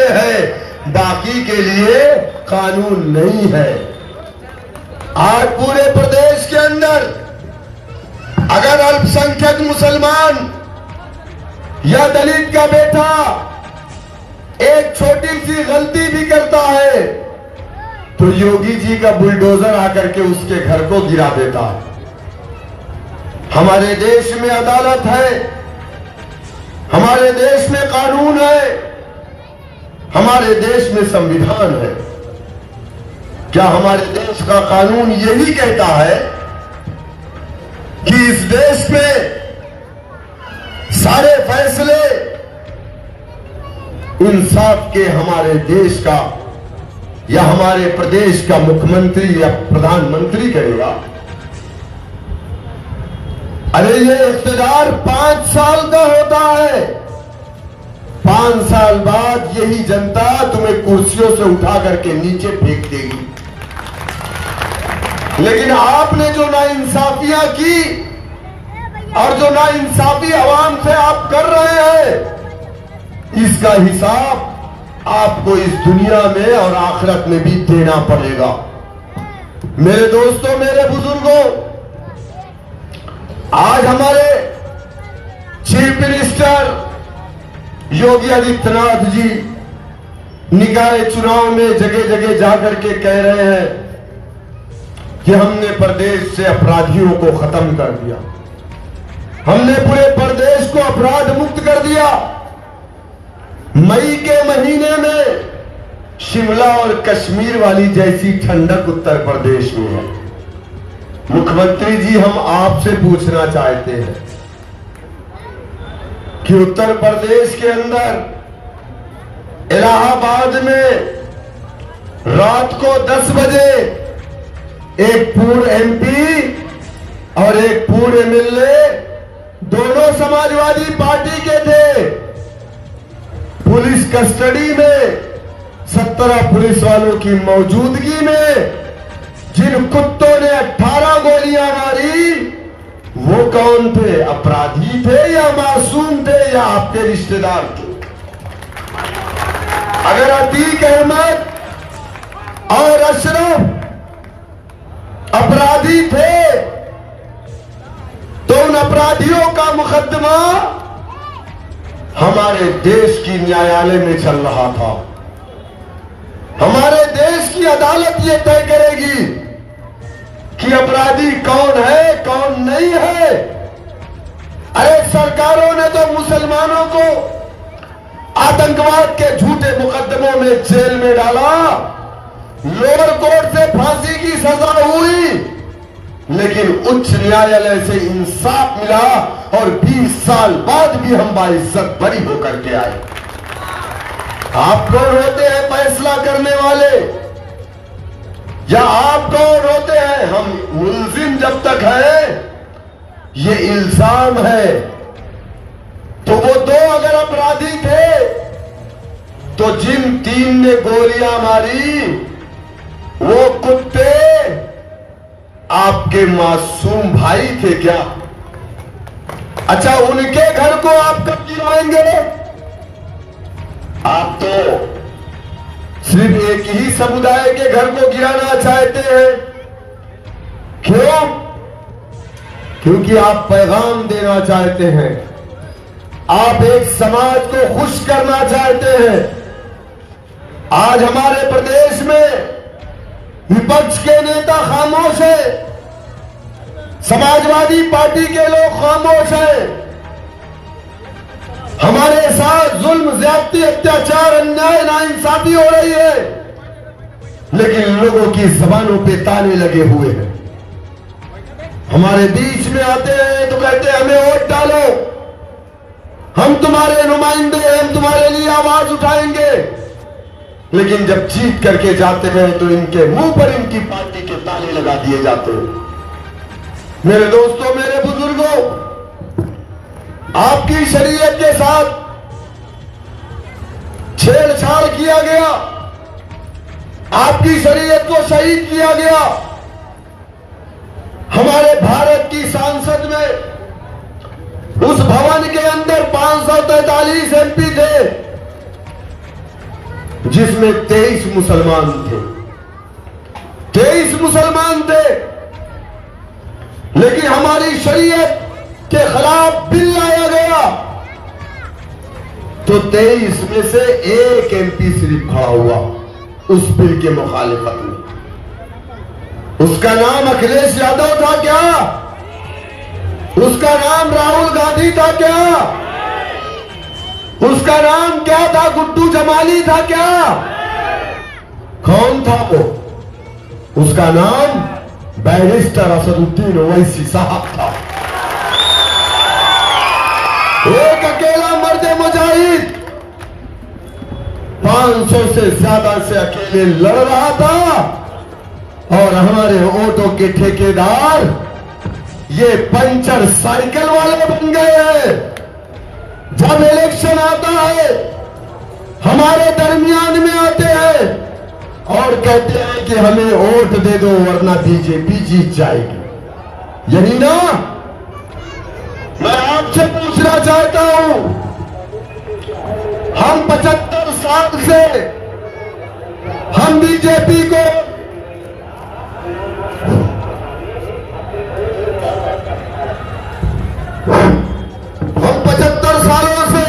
लिए है, बाकी के लिए कानून नहीं है। आज पूरे प्रदेश के अंदर अगर अल्पसंख्यक मुसलमान या दलित का बेटा एक छोटी सी गलती भी करता है तो योगी जी का बुलडोजर आकर के उसके घर को गिरा देता है। हमारे देश में अदालत है, हमारे देश में कानून है, हमारे देश में संविधान है। क्या हमारे देश का कानून यही कहता है कि इस देश में सारे फैसले इंसाफ के हमारे देश का या हमारे प्रदेश का मुख्यमंत्री या प्रधानमंत्री करेगा? अरे ये इख्तियार 5 साल का होता है। 5 साल बाद यही जनता तुम्हें कुर्सियों से उठा करके नीचे फेंक देगी। लेकिन आपने जो नाइंसाफियां की और जो नाइंसाफी आवाम से आप कर रहे हैं, इसका हिसाब आपको इस दुनिया में और आखिरत में भी देना पड़ेगा। मेरे दोस्तों, मेरे बुजुर्गों, आज हमारे चीफ मिनिस्टर योगी आदित्यनाथ जी निकाय चुनाव में जगह जगह जाकर के कह रहे हैं कि हमने प्रदेश से अपराधियों को खत्म कर दिया, हमने पूरे प्रदेश को अपराध मुक्त कर दिया। मई के महीने में शिमला और कश्मीर वाली जैसी ठंडक उत्तर प्रदेश में है। मुख्यमंत्री जी, हम आपसे पूछना चाहते हैं कि उत्तर प्रदेश के अंदर इलाहाबाद में रात को 10 बजे एक पूर्व एमपी और एक पूर्व एमएलए, दोनों समाजवादी पार्टी के थे, पुलिस कस्टडी में 17 पुलिस वालों की मौजूदगी में जिन कुत्तों ने 18 गोलियां मारी, वो कौन थे? अपराधी थे या मासूम थे या आपके रिश्तेदार थे? अगर अतीक अहमद और अशरफ अपराधी थे तो उन अपराधियों का मुकदमा हमारे देश की न्यायालय में चल रहा था। हमारे देश की अदालत ये तय करेगी कि अपराधी कौन है, कौन नहीं है। अरे सरकारों ने तो मुसलमानों को आतंकवाद के झूठे मुकदमों में जेल में डाला, लोअर कोर्ट से फांसी की सजा हुई, लेकिन उच्च न्यायालय से इंसाफ मिला और 20 साल बाद भी हम बाइज्जत बरी होकर के आए। आप कौन होते हैं फैसला करने वाले, या आप कौन होते हैं? हम मुलजिम जब तक है, ये इल्जाम है। तो वो 2 अगर अपराधी थे तो जिन 3 ने गोलियां मारी वो कुत्ते आपके मासूम भाई थे क्या? अच्छा, उनके घर को आप कब गिराएंगे? आप तो सिर्फ एक ही समुदाय के घर को गिराना चाहते हैं। क्यों? क्योंकि आप पैगाम देना चाहते हैं, आप एक समाज को खुश करना चाहते हैं। आज हमारे प्रदेश में विपक्ष के नेता खामोश है, समाजवादी पार्टी के लोग खामोश हैं। हमारे साथ जुल्म, ज्यादती, अत्याचार, अन्याय, नाइंसाफी हो रही है, लेकिन लोगों की जबानों पे ताले लगे हुए हैं। हमारे बीच में आते हैं तो कहते हैं हमें वोट डालो, हम तुम्हारे नुमाइंदे हैं, हम तुम्हारे लिए आवाज उठाएंगे। लेकिन जब जीत करके जाते हैं तो इनके मुंह पर इनकी पार्टी के ताले लगा दिए जाते हैं। मेरे दोस्तों, मेरे बुजुर्गों, आपकी शरीयत के साथ छेड़छाड़ किया गया, आपकी शरीयत को शहीद किया गया। हमारे भारत की संसद में उस भवन के अंदर 543 एमपी थे, जिसमें 23 मुसलमान थे, 23 मुसलमान थे, लेकिन हमारी शरीयत के खिलाफ बिल लाया गया तो 23 में से एक एमपी सिर्फ खड़ा हुआ उस बिल के मुखालिफत में। उसका नाम अखिलेश यादव था क्या? उसका नाम राहुल गांधी था क्या? उसका नाम क्या था? गुड्डू जमाली था क्या? कौन था वो? उसका नाम बैरिस्टर असदुद्दीन ओवैसी साहब था। एक अकेला मर्द मुजाहिद 500 से ज्यादा से अकेले लड़ रहा था और हमारे ऑटो के ठेकेदार ये पंचर साइकिल वाले बन गए हैं। जब इलेक्शन आता है हमारे दरमियान में आते हैं और कहते हैं कि हमें वोट दे दो वरना बीजेपी जीत जाएगी। यही ना? मैं आपसे पूछना चाहता हूं, हम 75 साल से हम बीजेपी को हम 75 सालों से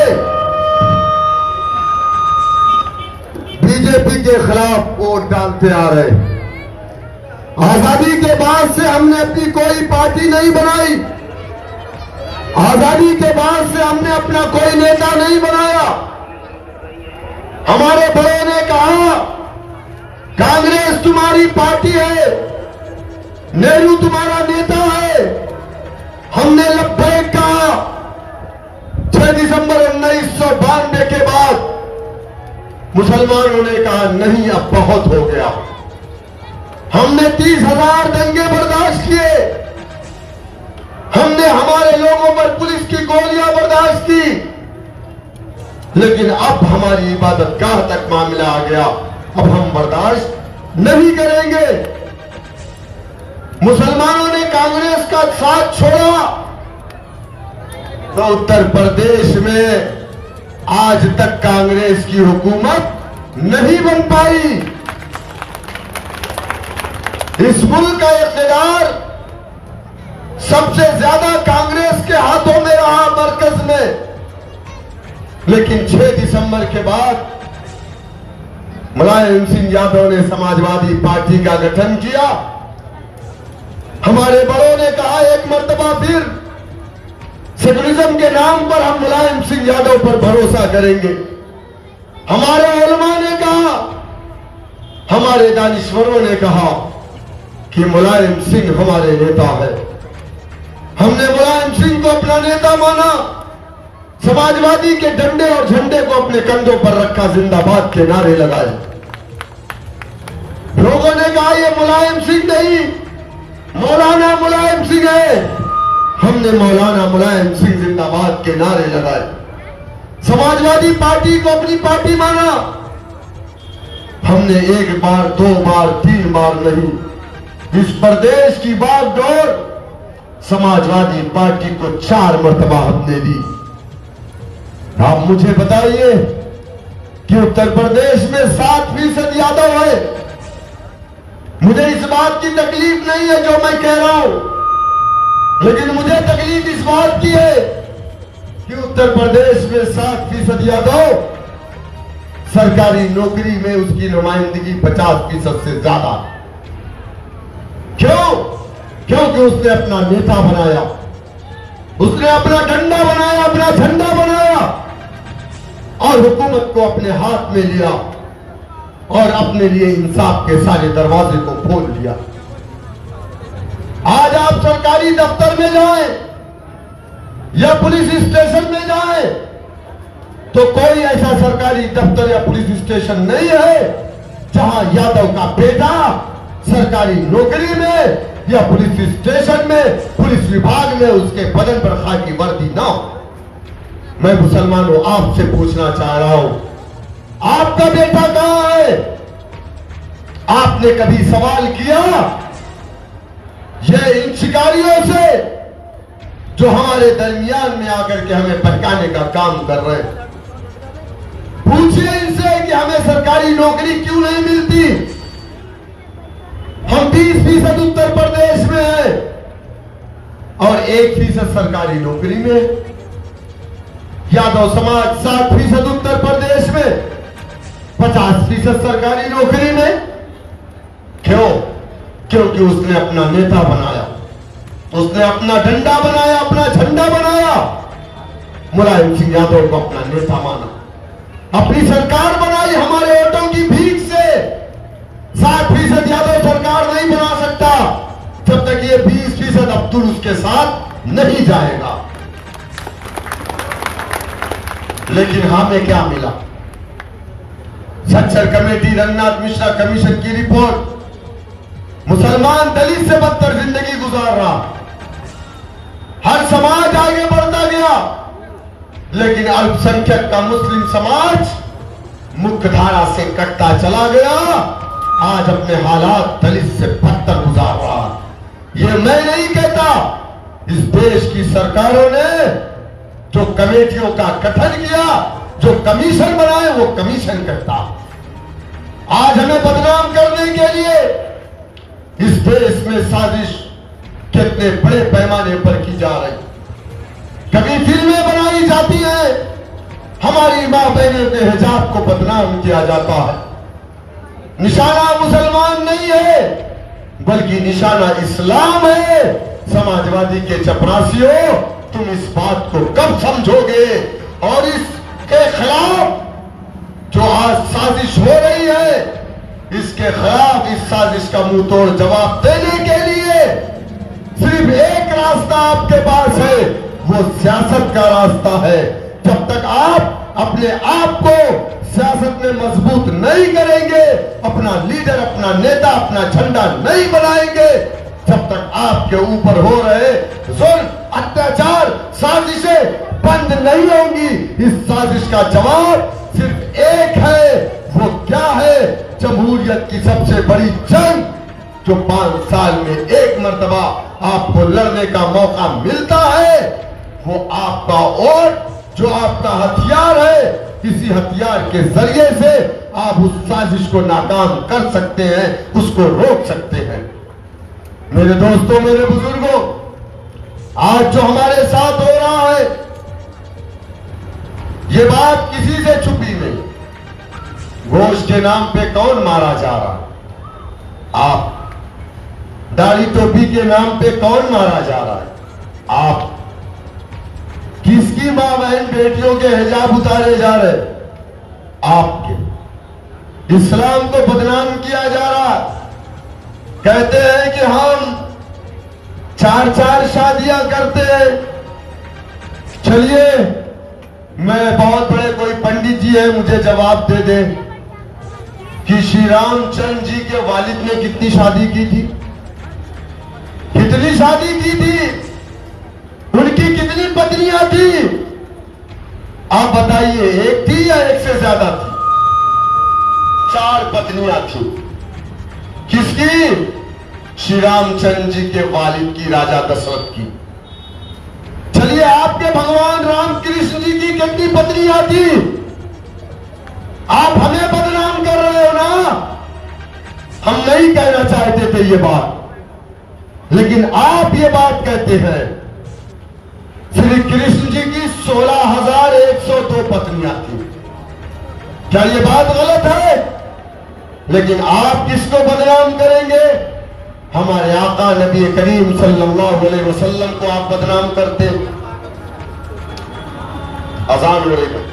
बीजेपी के खिलाफ वोट डालते आ रहे। आजादी के बाद से हमने अपनी कोई पार्टी नहीं बनाई। आजादी के बाद से हमने अपना कोई नेता नहीं बनाया। हमारे बड़ों ने कहा कांग्रेस तुम्हारी पार्टी है, नेहरू तुम्हारा नेता है। हमने लब्बैक कहा। 6 दिसंबर 1992 के बाद मुसलमानों ने कहा नहीं अब बहुत हो गया। हमने 30,000 दंगे बर्दाश्त किए। हमने हमारे लोगों पर पुलिस की गोलियां बर्दाश्त की, लेकिन अब हमारी इबादत गाह तक मामला आ गया। अब हम बर्दाश्त नहीं करेंगे। मुसलमानों ने कांग्रेस का साथ छोड़ा तो उत्तर प्रदेश में आज तक कांग्रेस की हुकूमत नहीं बन पाई। इस मुल्क का इख्तियार सबसे ज्यादा कांग्रेस के हाथों में रहा मरकज में, लेकिन 6 दिसंबर के बाद मुलायम सिंह यादव ने समाजवादी पार्टी का गठन किया। हमारे बड़ों ने कहा एक मर्तबा फिर सेकुलरिज्म के नाम पर हम मुलायम सिंह यादव पर भरोसा करेंगे। हमारे उलमा ने कहा, हमारे दानिश्वरों ने कहा कि मुलायम सिंह हमारे नेता है। हमने मुलायम सिंह को अपना नेता माना। समाजवादी के डंडे और झंडे को अपने कंधों पर रखा, जिंदाबाद के नारे लगाए। लोगों ने कहा ये मुलायम सिंह नहीं मौलाना मुलायम सिंह है। हमने मौलाना मुलायम सिंह जिंदाबाद के नारे लगाए। समाजवादी पार्टी को अपनी पार्टी माना। हमने 1 बार 2 बार 3 बार नहीं, इस प्रदेश की बागडोर समाजवादी पार्टी को 4 मरतबा हमने दी। आप मुझे बताइए कि उत्तर प्रदेश में 7% यादव है। मुझे इस बात की तकलीफ नहीं है जो मैं कह रहा हूं, लेकिन मुझे तकलीफ इस बात की है कि उत्तर प्रदेश में 7% यादव, सरकारी नौकरी में उसकी नुमाइंदगी 50% से ज्यादा। क्यों? क्योंकि उसने अपना नेता बनाया, उसने अपना डंडा बनाया, अपना झंडा बनाया और हुकूमत को अपने हाथ में लिया और अपने लिए इंसाफ के सारे दरवाजे को खोल दिया। आज आप सरकारी दफ्तर में जाएं या पुलिस स्टेशन में जाएं तो कोई ऐसा सरकारी दफ्तर या पुलिस स्टेशन नहीं है जहां यादव का बेटा सरकारी नौकरी में या पुलिस स्टेशन में, पुलिस विभाग में उसके बदन पर खाकी वर्दी ना हो। मैं मुसलमानों आपसे पूछना चाह रहा हूं, आपका बेटा कहां है? आपने कभी सवाल किया ये इन शिकारियों से जो हमारे दरमियान में आकर के हमें भटकाने का काम कर रहे हैं? पूछिए इनसे कि हमें सरकारी सरकारी नौकरी क्यों नहीं मिलती? हम 20% उत्तर प्रदेश में है और 1% सरकारी नौकरी में। यादव समाज 60% उत्तर प्रदेश में, 50% सरकारी नौकरी में। क्यों? क्योंकि उसने अपना नेता बनाया, उसने अपना डंडा बनाया, अपना झंडा बनाया, मुलायम सिंह यादव को अपना नेता माना, अपनी सरकार बनाई हमारे वोटों की भीख से। 60% यादव सरकार नहीं बना सकता जब तक ये 20% अब्दुल उसके साथ नहीं जाएगा। लेकिन हमें क्या मिला? सच्चर कमेटी, रंगनाथ मिश्रा कमीशन की रिपोर्ट, मुसलमान दलित से बदतर जिंदगी गुजार रहा। हर समाज आगे बढ़ता गया, लेकिन अल्पसंख्यक का मुस्लिम समाज मुख्य धारा से कटता चला गया। आज अपने हालात दलित से बदतर गुजार रहा। ये मैं नहीं कहता, इस देश की सरकारों ने जो कमेटियों का गठन किया, जो कमीशन बनाए, वो कमीशन कहता। आज हमें बदनाम करने के लिए इस देश में साजिश कितने बड़े पैमाने पर की जा रही। कभी फिल्में बनाई जाती हैं, हमारी मां बहनों के हिजाब को बदनाम किया जाता है। निशाना मुसलमान नहीं है, बल्कि निशाना इस्लाम है। समाजवादी के चपरासियों, तुम इस बात को कब समझोगे? और इसके खिलाफ जो आज साजिश हो रही है, इसके खिलाफ, इस साजिश का मुंह तोड़ जवाब देने के लिए सिर्फ एक रास्ता आपके पास है, वो सियासत का रास्ता है। जब तक आप अपने आप को सियासत में मजबूत नहीं करेंगे, अपना लीडर, अपना नेता, अपना झंडा नहीं बनाएंगे, जब तक आपके ऊपर हो रहे जुल्म, अत्याचार, साजिशें बंद नहीं होंगी। इस साजिश का जवाब सिर्फ एक है। वो क्या है? जमहूरियत की सबसे बड़ी जंग, जो 5 साल में एक मर्तबा आपको लड़ने का मौका मिलता है, वो आपका वोट, जो आपका हथियार है। इसी हथियार के जरिए से आप उस साजिश को नाकाम कर सकते हैं, उसको रोक सकते हैं। मेरे दोस्तों, मेरे बुजुर्गों, आज जो हमारे साथ हो रहा है, ये बात किसी से छुपी नहीं। घोष के नाम पे कौन मारा जा रहा? आप। दाढ़ी टोपी के नाम पे कौन मारा जा रहा है? आप। किसकी मां बहन बेटियों के हिजाब उतारे जा रहे? आपके। इस्लाम को बदनाम किया जा रहा। कहते हैं कि हम 4-4 शादियां करते हैं। चलिए, मैं बहुत बड़े कोई पंडित जी है, मुझे जवाब दे दे कि श्री रामचंद्र जी के वालिद ने कितनी शादी की थी? कितनी शादी की थी? उनकी कितनी पत्नियां थी? आप बताइए, एक थी या एक से ज्यादा थी? 4 पत्नियां थी। किसकी? श्री रामचंद्र जी के वालिद की, राजा दशरथ की। चलिए, आपके भगवान राम कृष्ण जी की कितनी पत्नियां थी? आप हमें बदनाम कर रहे हो ना? हम नहीं कहना चाहते थे ये बात, लेकिन आप ये बात कहते हैं। श्री कृष्ण जी की 16,102 पत्नियां थी। क्या ये बात गलत है? लेकिन आप किसको बदनाम करेंगे? हमारे आका नबी करीम सल्लल्लाहु अलैहि वसल्लम को आप बदनाम करते। अजान हो रही है।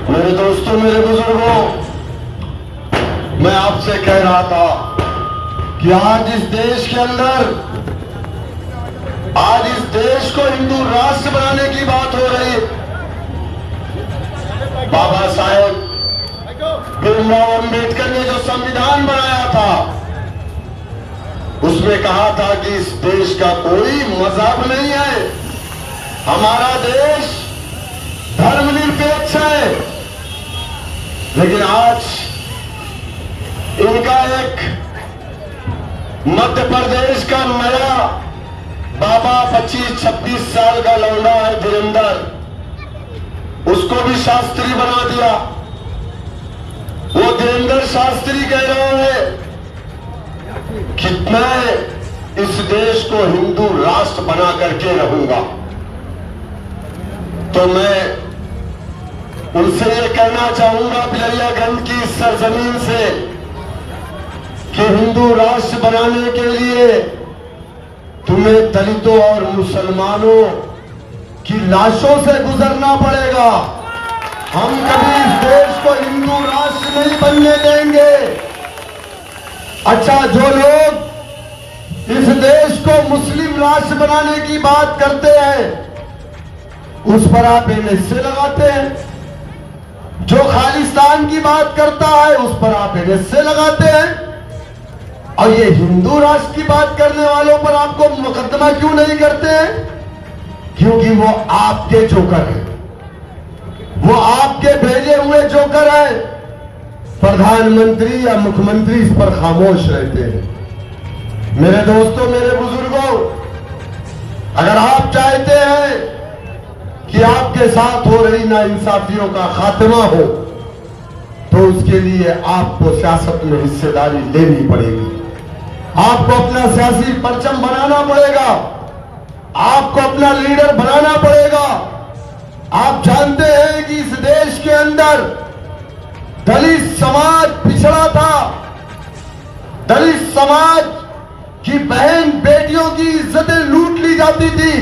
मेरे दोस्तों, मेरे बुजुर्गों, मैं आपसे कह रहा था कि आज इस देश के अंदर, आज इस देश को हिंदू राष्ट्र बनाने की बात हो रही है। बाबा साहेब भीमराव अंबेडकर ने जो संविधान बनाया था, उसमें कहा था कि इस देश का कोई मजहब नहीं है, हमारा देश धर्मनिरपेक्ष है। लेकिन आज इनका एक मध्य प्रदेश का नया बाबा 25-26 साल का लौंडा है धीरेंद्र, उसको भी शास्त्री बना दिया। वो धीरेंद्र शास्त्री कह रहा है कि मैं इस देश को हिंदू राष्ट्र बना करके रहूंगा। तो मैं उनसे ये कहना चाहूंगा बिलरियागंज की सरजमीन से कि हिंदू राष्ट्र बनाने के लिए तुम्हें दलितों और मुसलमानों की लाशों से गुजरना पड़ेगा। हम कभी इस देश को हिंदू राष्ट्र नहीं बनने देंगे। अच्छा, जो लोग इस देश को मुस्लिम राष्ट्र बनाने की बात करते हैं उस पर आप एनएसए लगाते हैं। जो खालिस्तान की बात करता है उस पर आप एनएसए लगाते हैं, और ये हिंदू राष्ट्र की बात करने वालों पर आपको मुकदमा क्यों नहीं करते हैं? क्योंकि वो आपके जोकर हैं, वो आपके भेजे हुए जोकर हैं। प्रधानमंत्री या मुख्यमंत्री इस पर खामोश रहते हैं। मेरे दोस्तों, मेरे बुजुर्गों, अगर आप चाहते हैं कि आपके साथ हो रही नाइंसाफियों का खात्मा हो तो उसके लिए आपको सियासत में हिस्सेदारी लेनी पड़ेगी। आपको अपना सियासी परचम बनाना पड़ेगा, आपको अपना लीडर बनाना पड़ेगा। आप जानते हैं कि इस देश के अंदर दलित समाज पिछड़ा था। दलित समाज की बहन बेटियों की इज्जतें लूट ली जाती थी।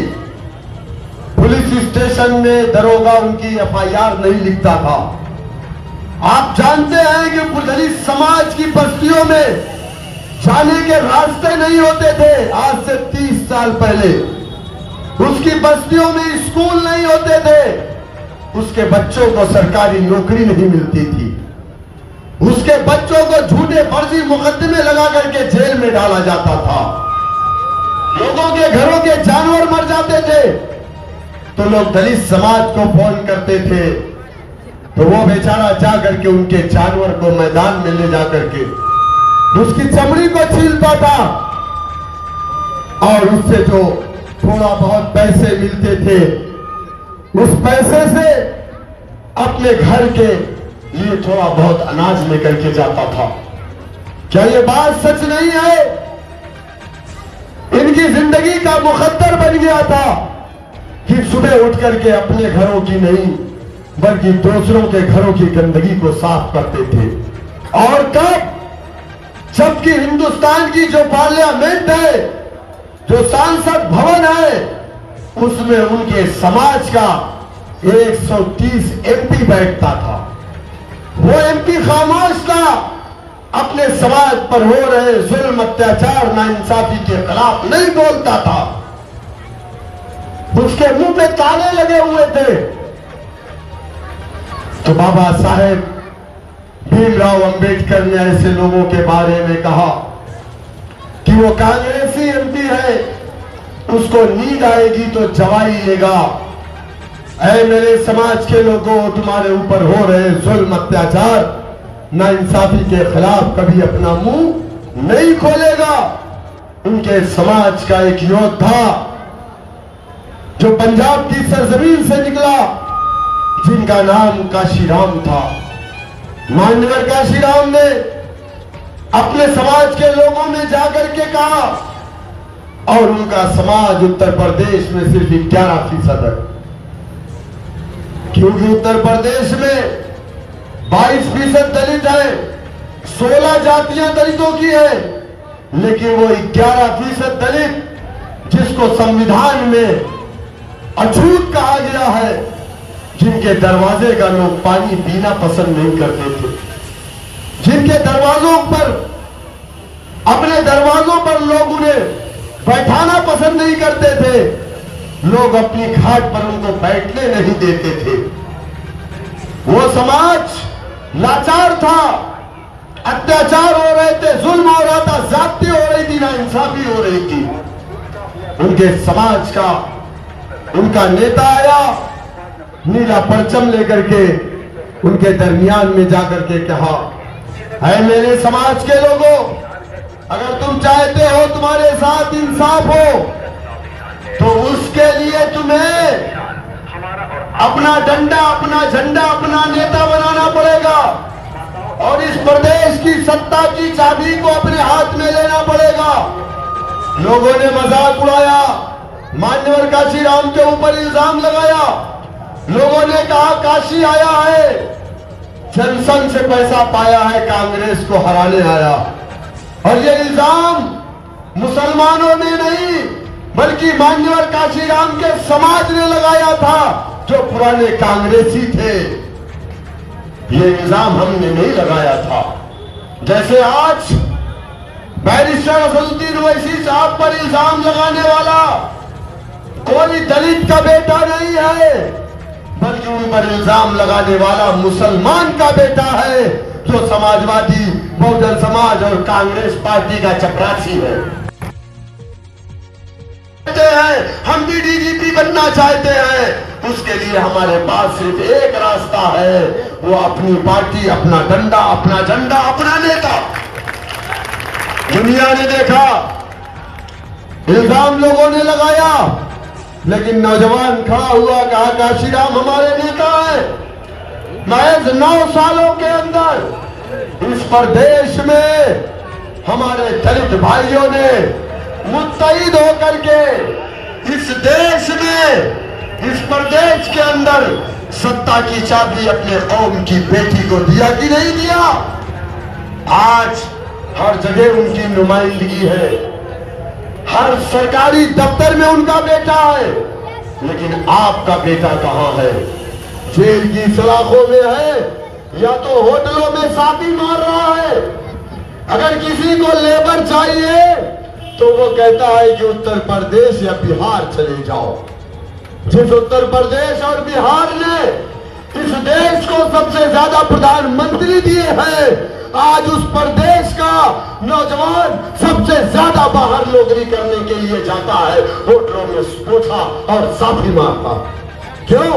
पुलिस स्टेशन में दरोगा उनकी एफआईआर नहीं लिखता था। आप जानते हैं कि दलित समाज की बस्तियों में जाने के रास्ते नहीं होते थे। आज से 30 साल पहले उसकी बस्तियों में स्कूल नहीं होते थे, उसके बच्चों को सरकारी नौकरी नहीं मिलती थी, उसके बच्चों को झूठे फर्जी मुकदमे लगा करके जेल में डाला जाता था, लोगों के घरों के जानवर मर जाते थे। तो लोग दलित समाज को फोन करते थे तो वो बेचारा जा करके उनके जानवर को मैदान में ले जा करके उसकी चमड़ी को छीलता था, और उससे जो थोड़ा बहुत पैसे मिलते थे उस पैसे से अपने घर के लिए थोड़ा बहुत अनाज लेकर के जाता था। क्या ये बात सच नहीं है? इनकी जिंदगी का मुकद्दर बन गया था कि सुबह उठ करके अपने घरों की नहीं बल्कि दूसरों के घरों की गंदगी को साफ करते थे। और कब? जबकि हिंदुस्तान की जो पार्लियामेंट है, जो सांसद भवन है, उसमें उनके समाज का 130 एमपी बैठता था। वो एमपी खामोश था, अपने समाज पर हो रहे जुल्म, अत्याचार, नाइंसाफी के खिलाफ नहीं बोलता था। उसके मुंह पे ताले लगे हुए थे। तो बाबा साहेब भीमराव अंबेडकर ने ऐसे लोगों के बारे में कहा कि वो कांग्रेसी एमपी है, उसको नींद आएगी तो जवाई लेगा। ऐ मेरे समाज के लोगों, तुम्हारे ऊपर हो रहे जुल्म, अत्याचार, नाइंसाफी के खिलाफ कभी अपना मुंह नहीं खोलेगा। उनके समाज का एक योद्धा जो पंजाब की सरजमीन से निकला, जिनका नाम काशीराम था, मान्यवर काशीराम ने अपने समाज के लोगों में जाकर के कहा, और उनका समाज उत्तर प्रदेश में सिर्फ 11% है, क्योंकि उत्तर प्रदेश में 22% दलित है, 16 जातियां दलितों की है, लेकिन वो 11% दलित जिसको संविधान में अछूत कहा गया है, जिनके दरवाजे का लोग पानी पीना पसंद नहीं करते थे, जिनके दरवाजों पर, अपने दरवाजों पर लोग उन्हें बैठाना पसंद नहीं करते थे, लोग अपनी घाट पर उनको बैठने नहीं देते थे। वो समाज लाचार था, अत्याचार हो रहे थे, जुल्म हो रहा था, ज्यादती हो रही थी, नाइंसाफी हो रही थी। उनके समाज का उनका नेता आया, नीला परचम लेकर के उनके दरमियान में जाकर के कहा, है मेरे समाज के लोगों, अगर तुम चाहते हो तुम्हारे साथ इंसाफ हो तो उसके लिए तुम्हें अपना डंडा, अपना झंडा, अपना नेता बनाना पड़ेगा और इस प्रदेश की सत्ता की चाबी को अपने हाथ में लेना पड़ेगा। लोगों ने मजाक उड़ाया, मान्यवर काशीराम के ऊपर इल्जाम लगाया, लोगों ने कहा काशी आया है, जनसंघ से पैसा पाया है, कांग्रेस को हराने आया। और ये इल्जाम मुसलमानों ने नहीं बल्कि मान्यवर काशीराम के समाज ने लगाया था जो पुराने कांग्रेसी थे। ये इल्जाम हमने नहीं लगाया था। जैसे आज बैरिस्टर असदुद्दीन ओवैसी साहब पर इल्जाम लगाने वाला कोई दलित का बेटा नहीं है बल्कि उन पर इल्जाम लगाने वाला मुसलमान का बेटा है जो समाजवादी, बहुजन समाज और कांग्रेस पार्टी का चपरासी है। हम भी डीजीपी बनना चाहते हैं, उसके लिए हमारे पास सिर्फ एक रास्ता है, वो अपनी पार्टी, अपना डंडा, अपना झंडा, अपना नेता। दुनिया ने देखा, इल्जाम लोगों ने लगाया, लेकिन नौजवान खड़ा हुआ, कहा काशीराम हमारे नेता है। महज 9 सालों के अंदर इस प्रदेश में हमारे दलित भाइयों ने मुत्तहिद होकर के इस देश में, इस प्रदेश के अंदर सत्ता की चाबी अपने कौम की बेटी को दिया कि नहीं दिया। आज हर जगह उनकी नुमाइंदगी है, हर सरकारी दफ्तर में उनका बेटा है, लेकिन आपका बेटा कहां है? जेल की सलाखों में है या तो होटलों में साथी मार रहा है। अगर किसी को लेबर चाहिए तो वो कहता है कि उत्तर प्रदेश या बिहार चले जाओ। जिस उत्तर प्रदेश और बिहार ने इस देश को सबसे ज्यादा प्रधानमंत्री दिए हैं, आज उस प्रदेश का नौजवान सबसे ज्यादा बाहर नौकरी करने के लिए जाता है, होटलों में पोछा और साथी मारता। क्यों?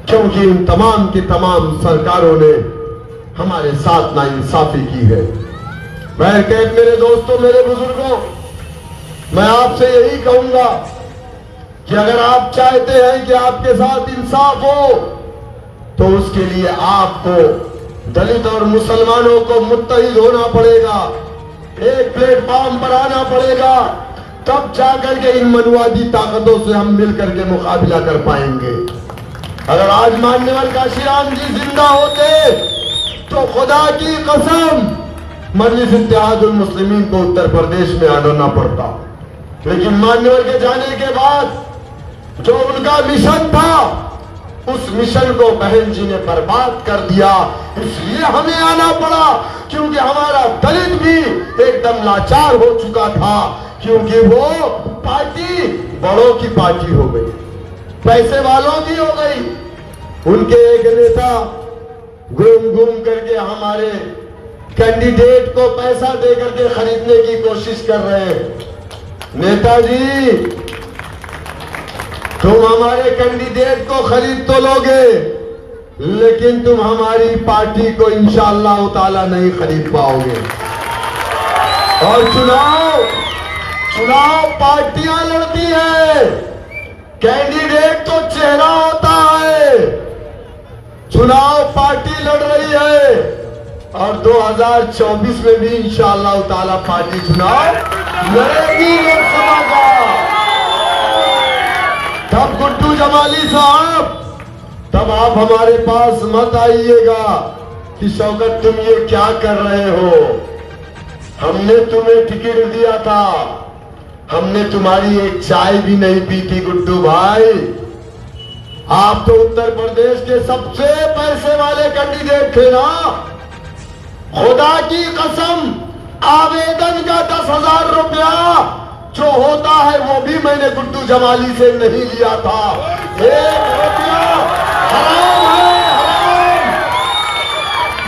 क्योंकि इन तमाम की तमाम सरकारों ने हमारे साथ नाइंसाफी की है। बहरकैफ मेरे दोस्तों, मेरे बुजुर्गों, मैं आपसे यही कहूंगा कि अगर आप चाहते हैं कि आपके साथ इंसाफ हो तो उसके लिए आपको दलित और मुसलमानों को मुत्तहिद होना पड़ेगा, एक प्लेटफॉर्म पर आना पड़ेगा, तब जाकर के इन मनुवादी ताकतों से हम मिलकर के मुकाबला कर पाएंगे। अगर आज मान्यवर काशीराम जी जिंदा होते तो खुदा की कसम मजलिस इत्तेहादुल मुस्लिमीन को उत्तर प्रदेश में आना पड़ता, लेकिन मान्यवर के जाने के बाद जो उनका मिशन था उस मिशन को बहन जी ने बर्बाद कर दिया। इसलिए हमें आना पड़ा, क्योंकि हमारा दलित भी एकदम लाचार हो चुका था, क्योंकि वो पार्टी बड़ों की पार्टी हो गई, पैसे वालों की हो गई। उनके एक नेता घूम करके हमारे कैंडिडेट को पैसा दे करके खरीदने की कोशिश कर रहे हैं। नेताजी, तुम हमारे कैंडिडेट को खरीद तो लोगे, लेकिन तुम हमारी पार्टी को इंशाअल्लाह ताला नहीं खरीद पाओगे। और चुनाव पार्टियां लड़ती है, कैंडिडेट तो चेहरा होता है। चुनाव पार्टी लड़ रही है और 2024 में भी इंशाअल्लाह ताला पार्टी चुनाव लड़ेगी लोकसभा का। तब गुड्डू जमाली साहब, तब आप हमारे पास मत आइएगा कि शौकत तुम ये क्या कर रहे हो, हमने तुम्हें टिकट दिया था, हमने तुम्हारी एक चाय भी नहीं पी थी गुड्डू भाई। आप तो उत्तर प्रदेश के सबसे पैसे वाले कैंडिडेट थे ना। खुदा की कसम, आवेदन का 10,000 रुपया जो होता है वो भी मैंने गुड्डू जमाली से नहीं लिया था। 1 रुपया हराम है, हराम।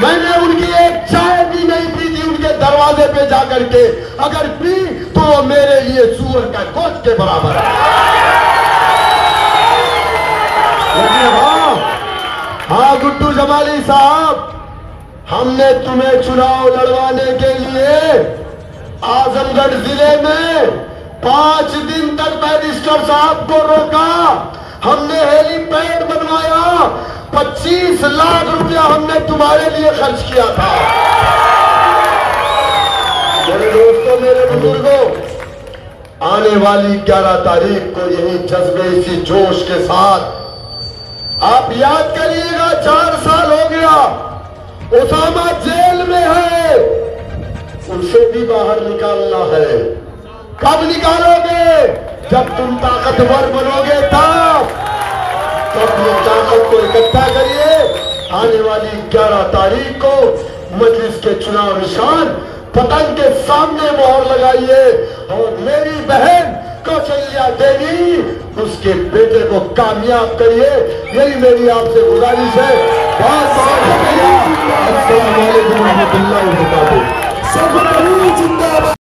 मैंने उनकी एक चाय भी नहीं पी थी उनके दरवाजे पे जाकर के, अगर पी तो वो मेरे लिए सूअर का गोश्त के बराबर है। हाँ गुड्डू जमाली साहब, हमने तुम्हें चुनाव लड़वाने के लिए आजमगढ़ जिले में 5 दिन तक बैरिस्टर साहब को रोका, हमने हेलीपैड बनवाया, 25 लाख रुपया हमने तुम्हारे लिए खर्च किया था। मेरे दोस्तों, मेरे बुजुर्गों, आने वाली 11 तारीख को यही जज्बे, इसी जोश के साथ आप याद करिएगा, 4 साल हो गया, उसामा जेल में है, उसे भी बाहर निकालना है। कब निकालोगे? जब तुम ताकतवर बनोगे तब। तो अपनी ताकत को इकट्ठा करिए, आने वाली 11 तारीख को मजलिस के चुनाव निशान पतंग के सामने मोहर लगाइए और मेरी बहन कौशल्या देवी, उसके बेटे को कामयाब करिए, यही मेरी आपसे गुजारिश है। बहुत बहुत शुक्रिया। अस्सलाम वालेकुम रहमतुल्लाहि व बरकातहू।